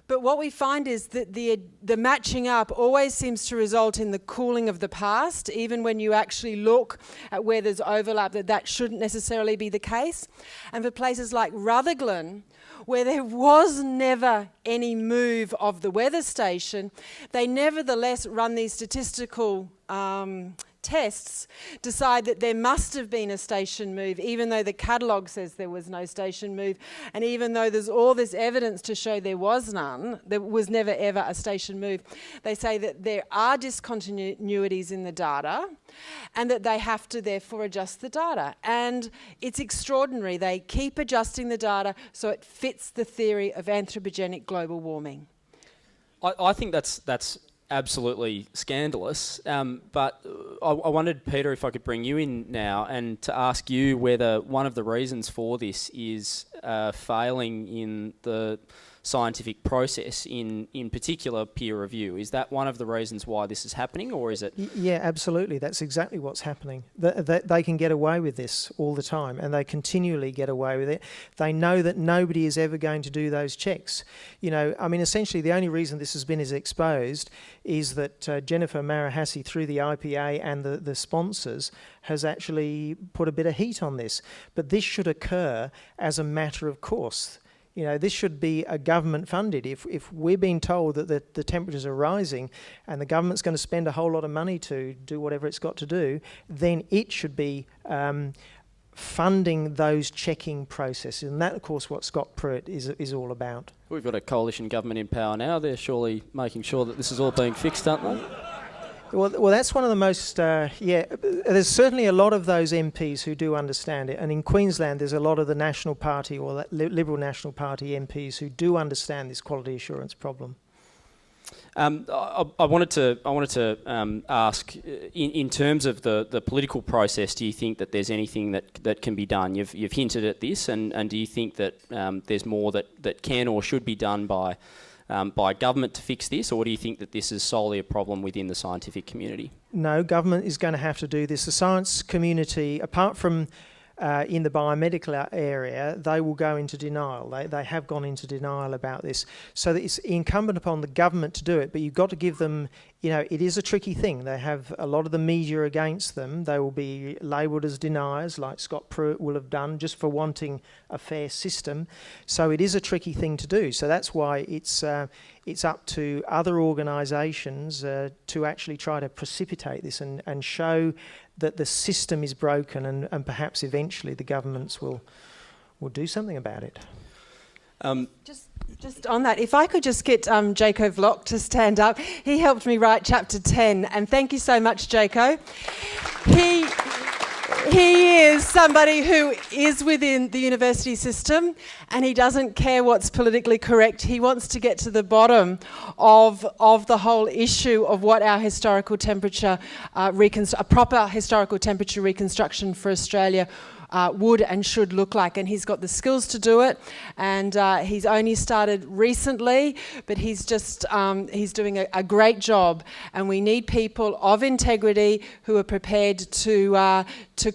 But what we find is that the matching up always seems to result in the cooling of the past, even when you actually look at where there's overlap, that shouldn't necessarily be the case. And for places like Rutherglen, where there was never any move of the weather station, they nevertheless run these statistical tests, decide that there must have been a station move, even though the catalogue says there was no station move, and even though there's all this evidence to show there was none, there was never ever a station move. They say that there are discontinuities in the data and that they have to therefore adjust the data. And it's extraordinary. They keep adjusting the data so it fits the theory of anthropogenic global warming. I think that's absolutely scandalous, but I wondered, Peter, if I could bring you in now and to ask you whether one of the reasons for this is failing in the scientific process, in particular peer review. Is that one of the reasons why this is happening, or is it? Yeah, absolutely. That's exactly what's happening. They can get away with this all the time, and they continually get away with it. They know that nobody is ever going to do those checks. You know, I mean, essentially the only reason this has been as exposed is that Jennifer Marohasy, through the IPA and the sponsors, has actually put a bit of heat on this. But this should occur as a matter of course. You know, this should be a government funded. If we're being told that the temperatures are rising and the government's going to spend a whole lot of money to do whatever it's got to do, then it should be funding those checking processes. And that, of course, what Scott Pruitt is all about. We've got a coalition government in power now. They're surely making sure that this is all being fixed, aren't they? Well, that's one of the most, there's certainly a lot of those MPs who do understand it. And in Queensland, there's a lot of the National Party or Liberal National Party MPs who do understand this quality assurance problem. I wanted to ask, in terms of the political process, do you think that there's anything that can be done? You've hinted at this, and do you think that there's more that can or should be done by by government to fix this, or do you think that this is solely a problem within the scientific community? No, government is going to have to do this. The science community, apart from in the biomedical area, they will go into denial. They have gone into denial about this. So that it's incumbent upon the government to do it, but you've got to give them, it is a tricky thing. They have a lot of the media against them. They will be labelled as deniers, like Scott Pruitt will have done, just for wanting a fair system. So it is a tricky thing to do. So that's why it's up to other organisations to actually try to precipitate this and show that the system is broken, and perhaps eventually the governments will do something about it. Just on that, if I could just get Jaco Vlock to stand up. He helped me write chapter 10, and thank you so much, Jaco. He is somebody who is within the university system, and he doesn't care what's politically correct. He wants to get to the bottom of the whole issue of what our historical temperature, a proper historical temperature reconstruction for Australia would and should look like, and he's got the skills to do it, and he's only started recently, but he's doing a great job, and we need people of integrity who are prepared to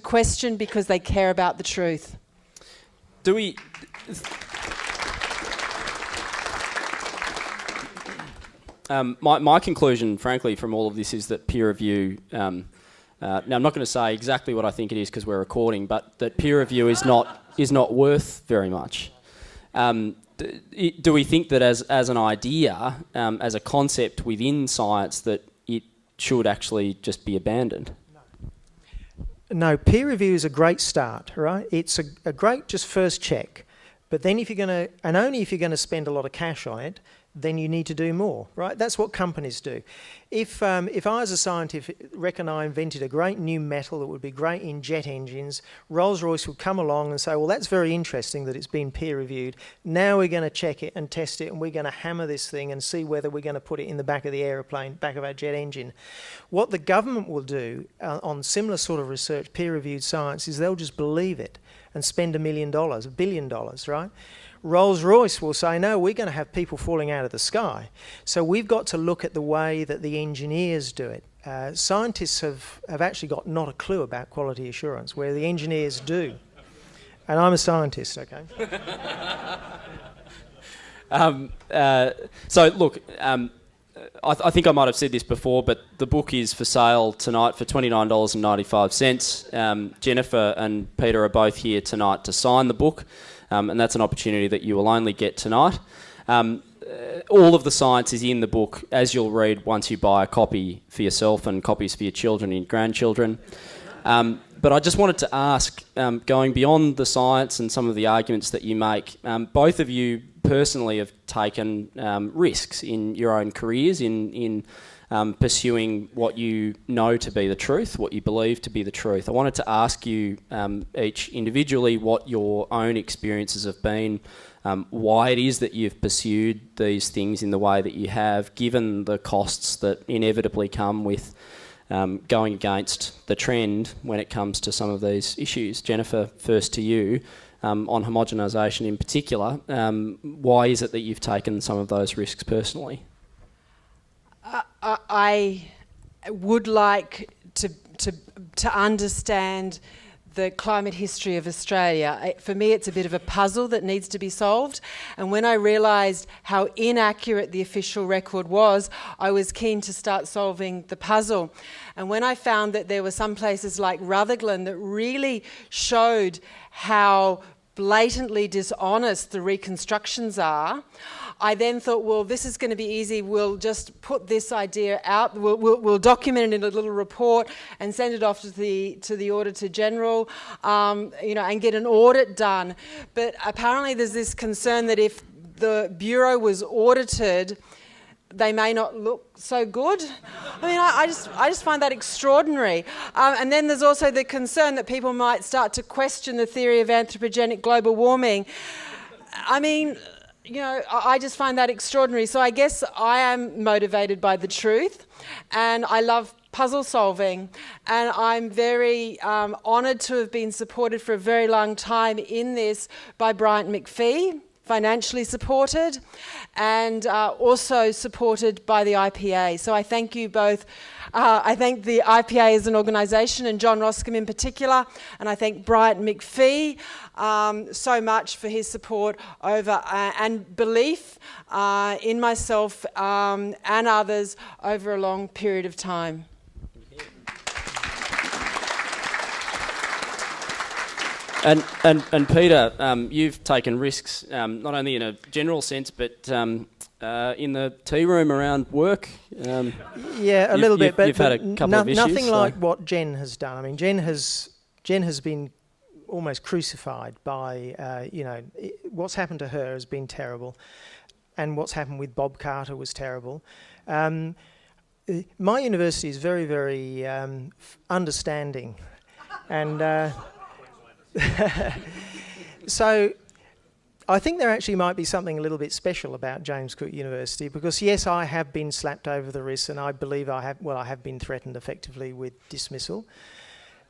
question because they care about the truth. Do we... my conclusion, frankly, from all of this is that peer review... now, I'm not going to say exactly what I think it is because we're recording, but that peer review is not worth very much. Do we think that as an idea, as a concept within science, that it should actually just be abandoned? No, peer review is a great start, right? It's a great just first check. But then if you're going to, and only if you're going to spend a lot of cash on it, then you need to do more, right? That's what companies do. If I as a scientist reckon I invented a great new metal that would be great in jet engines, Rolls-Royce would come along and say, well, that's very interesting that it's been peer reviewed. Now we're going to check it and test it, and we're going to hammer this thing and see whether we're going to put it in the back of the aeroplane, back of our jet engine. What the government will do on similar sort of research, peer-reviewed science, is they'll just believe it and spend $1 million, $1 billion, right? Rolls-Royce will say, no, we're going to have people falling out of the sky. So we've got to look at the way that the engineers do it. Scientists have actually got not a clue about quality assurance, where the engineers do. And I'm a scientist, okay? So look, I think I might have said this before, but the book is for sale tonight for $29.95. Jennifer and Peter are both here tonight to sign the book. And that's an opportunity that you will only get tonight. All of the science is in the book, as you'll read once you buy a copy for yourself and copies for your children and your grandchildren. But I just wanted to ask, going beyond the science and some of the arguments that you make, both of you personally have taken risks in your own careers in pursuing what you know to be the truth, what you believe to be the truth. I wanted to ask you each individually what your own experiences have been, why it is that you've pursued these things in the way that you have, given the costs that inevitably come with going against the trend when it comes to some of these issues. Jennifer, first to you, on homogenisation in particular, why is it that you've taken some of those risks personally? I would like to understand the climate history of Australia. For me, it's a bit of a puzzle that needs to be solved. And when I realised how inaccurate the official record was, I was keen to start solving the puzzle. And when I found that there were some places like Rutherglen that really showed how blatantly dishonest the reconstructions are, I then thought, well, this is going to be easy. We'll just put this idea out. We'll document it in a little report and send it off to the Auditor General, and get an audit done. But apparently, there's this concern that if the Bureau was audited, they may not look so good. I mean, I just find that extraordinary. And then there's also the concern that people might start to question the theory of anthropogenic global warming. I mean, I just find that extraordinary. So I guess I am motivated by the truth, and I love puzzle solving, and I'm very honoured to have been supported for a very long time in this by Bryant McPhee, financially supported and also supported by the IPA. So I thank you both. I thank the IPA as an organisation and John Roscombe in particular, and I thank Bryant McPhee so much for his support over and belief in myself and others over a long period of time. And Peter, you've taken risks not only in a general sense, but in the tea room around work. Yeah, a little bit, but you've had a couple of issues. Nothing like what Jen has done. I mean, Jen has been almost crucified by what's happened to her has been terrible, and what's happened with Bob Carter was terrible. My university is very, very understanding, and. So I think there actually might be something a little bit special about James Cook University, because yes, I have been slapped over the wrist, and I believe I have been threatened effectively with dismissal,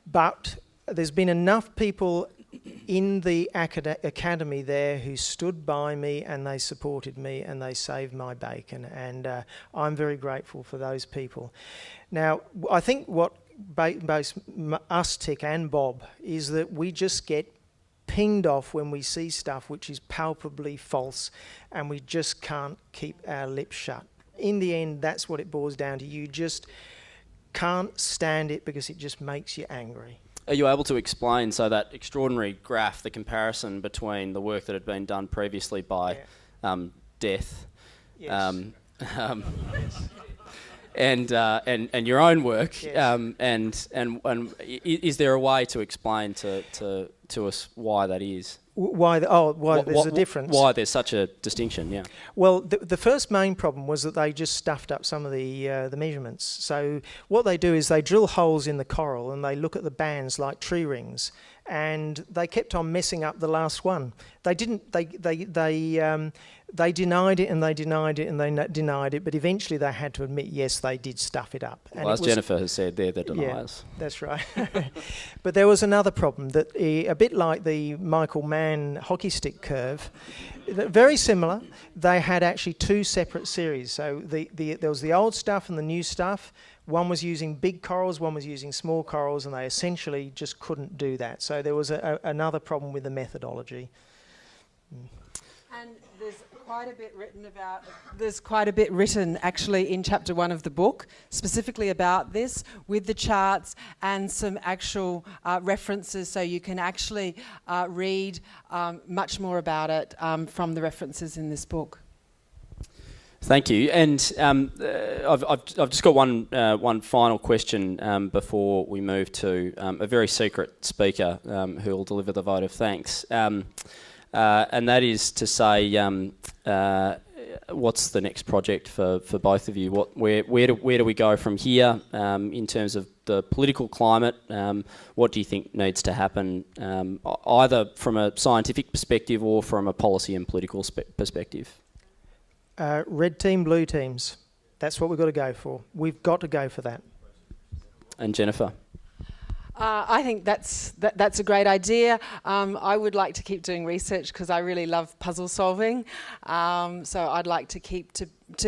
but there's been enough people in the academy there who stood by me and they supported me and they saved my bacon, and I'm very grateful for those people. Now, I think what both us, Tick, and Bob, is that we just get pinged off when we see stuff which is palpably false, and we just can't keep our lips shut. In the end, that's what it boils down to. You just can't stand it because it just makes you angry. Are you able to explain, so that extraordinary graph, the comparison between the work that had been done previously by Death, Yes. And your own work, yes. and is there a way to explain to us why that is? Why there's a difference? Why there's such a distinction? Yeah. Well, the first main problem was that they just stuffed up some of the measurements. So what they do is they drill holes in the coral and they look at the bands like tree rings, and they kept on messing up the last one. They didn't. They denied it and they denied it and they denied it, but eventually they had to admit, yes, they did stuff it up. And well, as Jennifer has said, they're the deniers. Yeah, that's right. But there was another problem, that a bit like the Michael Mann hockey stick curve, very similar. They had actually two separate series. So there was the old stuff and the new stuff. One was using big corals, one was using small corals, and they essentially just couldn't do that. So there was another problem with the methodology. And there's quite a bit written actually in chapter 1 of the book, specifically about this, with the charts and some actual references, so you can actually read much more about it from the references in this book. Thank you. And I've just got one final question before we move to a very secret speaker who will deliver the vote of thanks. And that is to say, what's the next project for both of you? Where do we go from here in terms of the political climate? What do you think needs to happen, either from a scientific perspective or from a policy and political perspective? Red team, blue teams. That's what we've got to go for. We've got to go for that. And Jennifer? I think that's a great idea. I would like to keep doing research because I really love puzzle solving. So I'd like to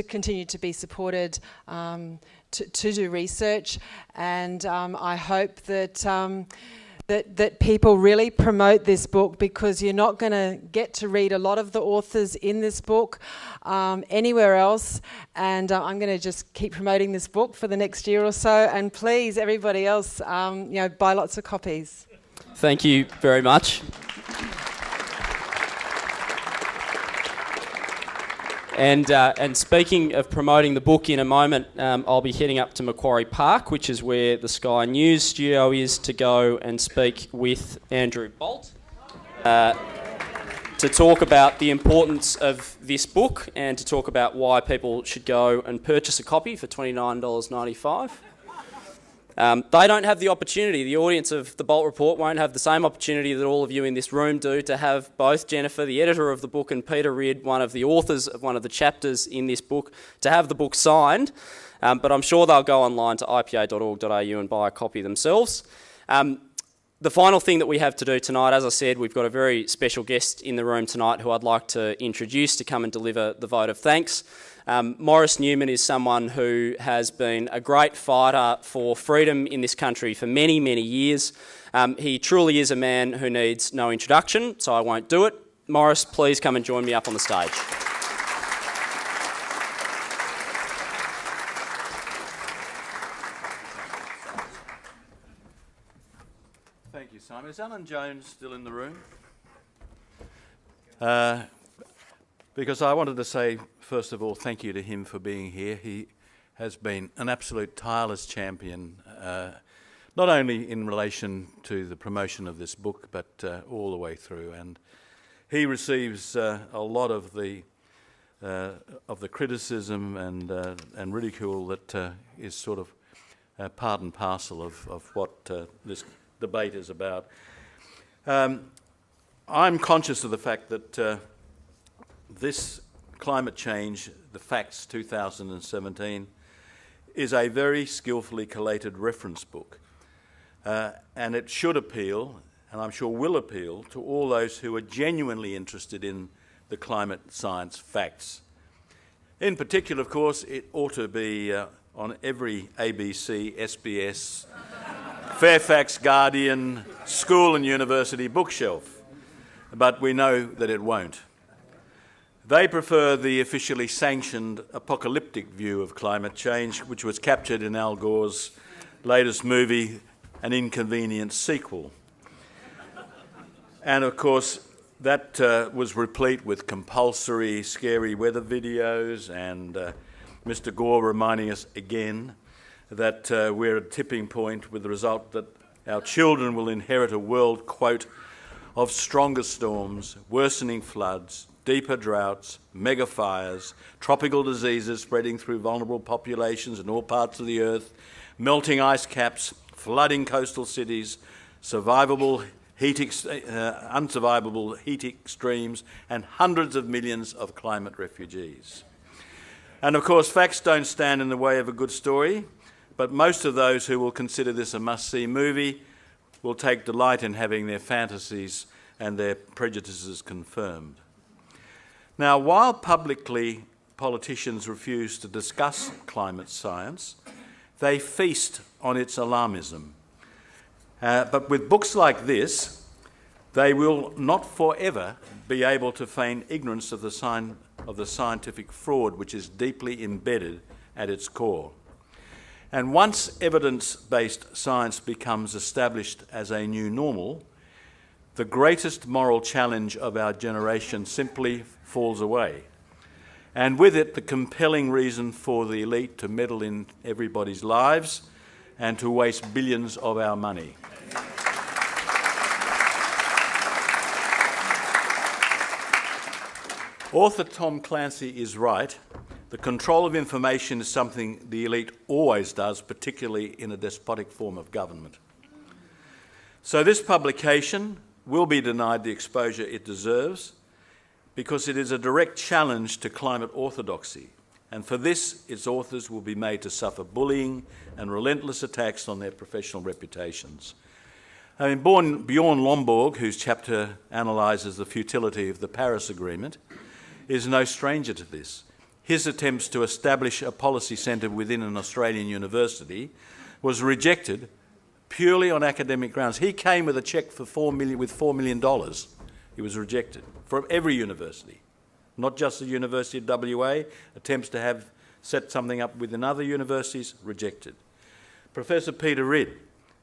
continue to be supported to do research, and I hope that people really promote this book, because you're not going to get to read a lot of the authors in this book anywhere else, and I'm going to just keep promoting this book for the next year or so, and please, everybody else, buy lots of copies. Thank you very much. And speaking of promoting the book, in a moment I'll be heading up to Macquarie Park, which is where the Sky News studio is, to go and speak with Andrew Bolt to talk about the importance of this book and to talk about why people should go and purchase a copy for $29.95. They don't have the opportunity, the audience of the Bolt Report won't have the same opportunity that all of you in this room do, to have both Jennifer, the editor of the book, and Peter Ridd, one of the authors of one of the chapters in this book, to have the book signed. But I'm sure they'll go online to ipa.org.au and buy a copy themselves. The final thing that we have to do tonight, as I said, we've got a very special guest in the room tonight who I'd like to introduce to come and deliver the vote of thanks. Maurice Newman is someone who has been a great fighter for freedom in this country for many, many years. He truly is a man who needs no introduction, so I won't do it. Maurice, please come and join me up on the stage. Thank you, Simon. Is Alan Jones still in the room? Because I wanted to say, first of all, thank you to him for being here. He has been an absolute tireless champion, not only in relation to the promotion of this book, but all the way through. And he receives a lot of the criticism and ridicule that is sort of part and parcel of what this debate is about. I'm conscious of the fact that this Climate Change, the Facts 2017, is a very skillfully collated reference book. And it should appeal, and I'm sure will appeal, to all those who are genuinely interested in the climate science facts. In particular, of course, it ought to be on every ABC, SBS, Fairfax, Guardian, school and university bookshelf. But we know that it won't. They prefer the officially sanctioned apocalyptic view of climate change, which was captured in Al Gore's latest movie, An Inconvenient Sequel. And of course, that was replete with compulsory, scary weather videos, and Mr. Gore reminding us again that we're at a tipping point, with the result that our children will inherit a world, quote, of stronger storms, worsening floods, deeper droughts, mega fires, tropical diseases spreading through vulnerable populations in all parts of the earth, melting ice caps, flooding coastal cities, unsurvivable heat extremes, and hundreds of millions of climate refugees. And of course, facts don't stand in the way of a good story, but most of those who will consider this a must-see movie will take delight in having their fantasies and their prejudices confirmed. Now, while publicly politicians refuse to discuss climate science, they feast on its alarmism. But with books like this, they will not forever be able to feign ignorance of the scientific fraud which is deeply embedded at its core. And once evidence-based science becomes established as a new normal, the greatest moral challenge of our generation simply falls away. And with it, the compelling reason for the elite to meddle in everybody's lives and to waste billions of our money. Author Tom Clancy is right. The control of information is something the elite always does, particularly in a despotic form of government. So this publication will be denied the exposure it deserves because it is a direct challenge to climate orthodoxy, and for this its authors will be made to suffer bullying and relentless attacks on their professional reputations. I mean, Bjørn Lomborg, whose chapter analyses the futility of the Paris Agreement, is no stranger to this. His attempts to establish a policy centre within an Australian university was rejected purely on academic grounds. He came with a cheque for $4 million. He was rejected from every university, not just the University of WA. Attempts to have set something up within other universities, rejected. Professor Peter Ridd,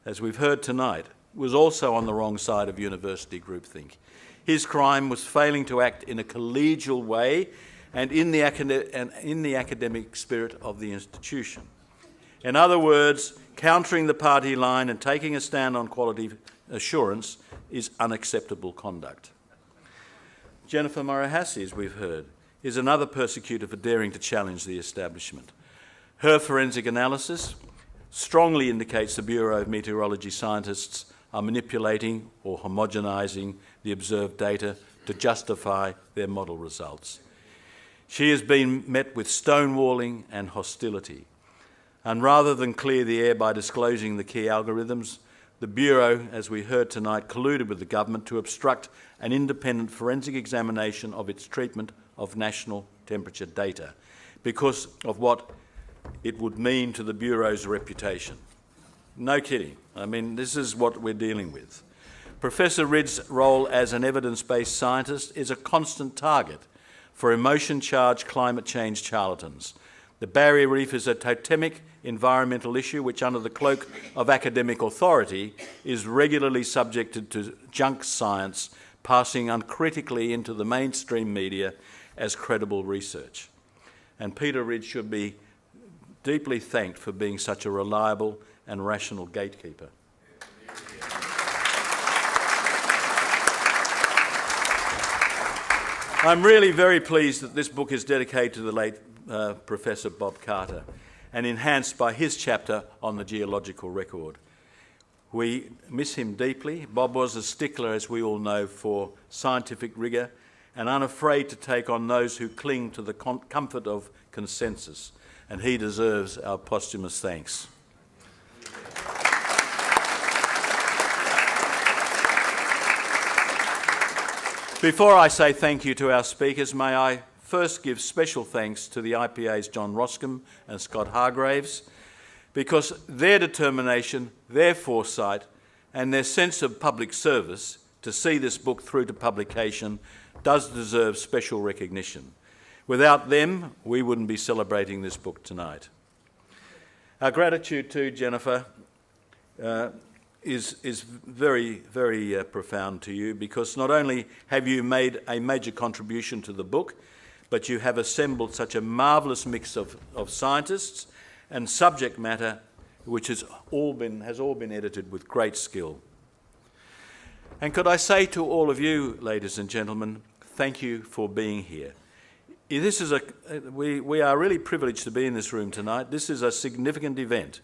as we've heard tonight, was also on the wrong side of university groupthink. His crime was failing to act in a collegial way and in the academic spirit of the institution. In other words, countering the party line and taking a stand on quality assurance is unacceptable conduct. Jennifer Marohasy, as we've heard, is another persecutor for daring to challenge the establishment. Her forensic analysis strongly indicates the Bureau of Meteorology scientists are manipulating or homogenising the observed data to justify their model results. She has been met with stonewalling and hostility. And rather than clear the air by disclosing the key algorithms, the Bureau, as we heard tonight, colluded with the government to obstruct an independent forensic examination of its treatment of national temperature data because of what it would mean to the Bureau's reputation. No kidding. I mean, this is what we're dealing with. Professor Ridd's role as an evidence-based scientist is a constant target for emotion-charged climate change charlatans. The Barrier Reef is a totemic environmental issue which, under the cloak of academic authority, is regularly subjected to junk science, passing uncritically into the mainstream media as credible research. And Peter Ridd should be deeply thanked for being such a reliable and rational gatekeeper. I'm really very pleased that this book is dedicated to the late Professor Bob Carter and enhanced by his chapter on the geological record. We miss him deeply. Bob was a stickler, as we all know, for scientific rigour and unafraid to take on those who cling to the comfort of consensus, and he deserves our posthumous thanks. Before I say thank you to our speakers, may I first give special thanks to the IPA's John Roscombe and Scott Hargraves, because their determination, their foresight, and their sense of public service to see this book through to publication does deserve special recognition. Without them, we wouldn't be celebrating this book tonight. Our gratitude to Jennifer is very, very profound to you, because not only have you made a major contribution to the book, but you have assembled such a marvellous mix of scientists and subject matter which has all been edited with great skill. And could I say to all of you, ladies and gentlemen, thank you for being here. This is we are really privileged to be in this room tonight. This is a significant event.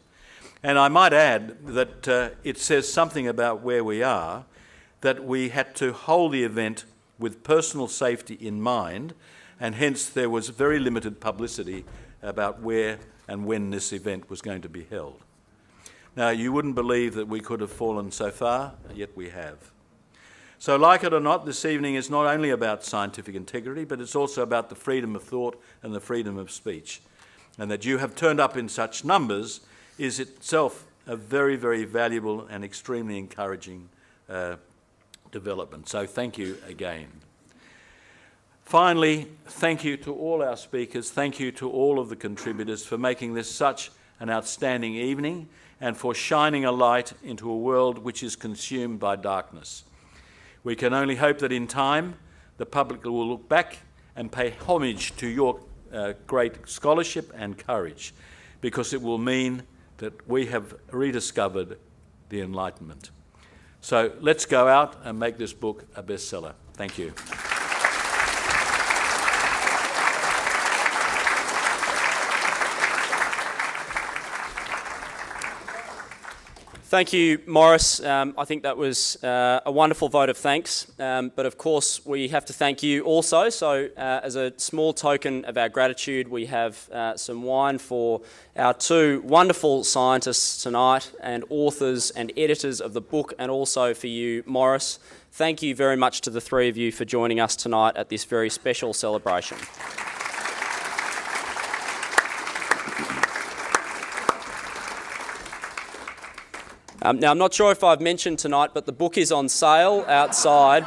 And I might add that it says something about where we are, that we had to hold the event with personal safety in mind, and hence there was very limited publicity about where and when this event was going to be held. Now, you wouldn't believe that we could have fallen so far, yet we have. So, like it or not, this evening is not only about scientific integrity, but it's also about the freedom of thought and the freedom of speech. And that you have turned up in such numbers is itself a very, very valuable and extremely encouraging development. So thank you again. Finally, thank you to all our speakers. Thank you to all of the contributors for making this such an outstanding evening and for shining a light into a world which is consumed by darkness. We can only hope that in time the public will look back and pay homage to your great scholarship and courage, because it will mean that we have rediscovered the Enlightenment. So let's go out and make this book a bestseller. Thank you. Thank you, Morris. I think that was a wonderful vote of thanks. But of course, we have to thank you also. So as a small token of our gratitude, we have some wine for our two wonderful scientists tonight and authors and editors of the book, and also for you, Morris. Thank you very much to the three of you for joining us tonight at this very special celebration. Now, I'm not sure if I've mentioned tonight, but the book is on sale outside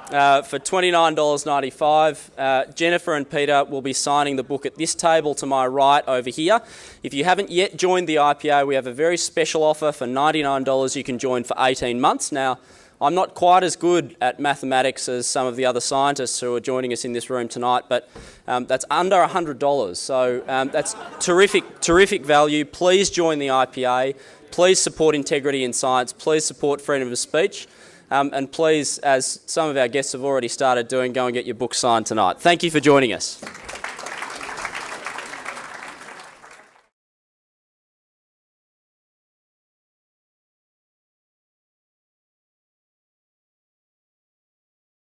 for $29.95. Jennifer and Peter will be signing the book at this table to my right over here. If you haven't yet joined the IPA, we have a very special offer for $99 you can join for 18 months. Now, I'm not quite as good at mathematics as some of the other scientists who are joining us in this room tonight, but that's under $100. So that's terrific value. Please join the IPA. Please support integrity in science. Please support freedom of speech. And please, as some of our guests have already started doing, go and get your book signed tonight. Thank you for joining us.